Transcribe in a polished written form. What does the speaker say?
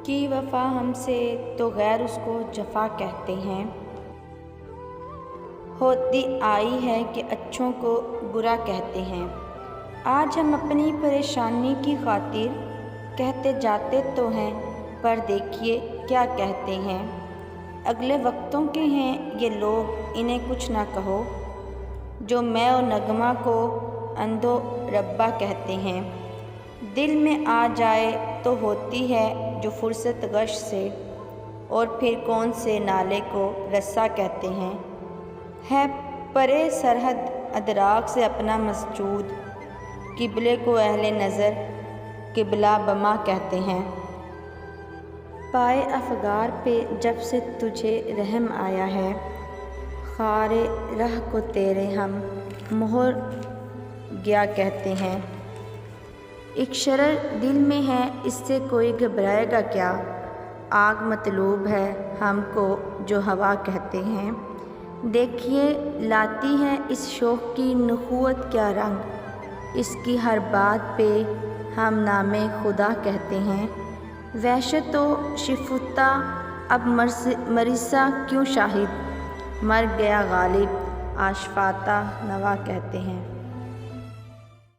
کی وفا ہم سے تو غیر اس کو جفا کہتے ہیں۔ ہوتی آئی ہے کہ اچھوں کو برا کہتے ہیں۔ آج ہم اپنی پریشانی کی خاطر کہتے جاتے تو ہیں، پر دیکھیے کیا کہتے ہیں۔ اگلے وقتوں کے ہیں یہ لوگ، انہیں کچھ نہ کہو، جو میں و نغمہ کو اندھو ربا کہتے ہیں۔ دل میں آ جائے تو ہوتی ہے جو فرصت غش سے، اور پھر کون سے نالے کو رسا کہتے ہیں۔ ہے پرے سرحد ادراک سے اپنا مسجود، قبلے کو اہل نظر قبلہ بما کہتے ہیں۔ پائے افگار پہ جب سے تجھے رحم آیا ہے، خارِ رہ کو تیرے ہم مہر گیا کہتے ہیں۔ ایک شرر دل میں ہے، اس سے کوئی گھبرائے گا کیا؟ آگ مطلوب ہے ہم کو جو ہوا کہتے ہیں۔ دیکھیے لاتی ہے اس شوق کی نخوت کیا رنگ، اس کی ہر بات پہ ہم نام خدا کہتے ہیں۔ وحشت و شفقت اب مرثیہ کیوں شاہد، مر گیا غالب آشفاتہ نوا کہتے ہیں۔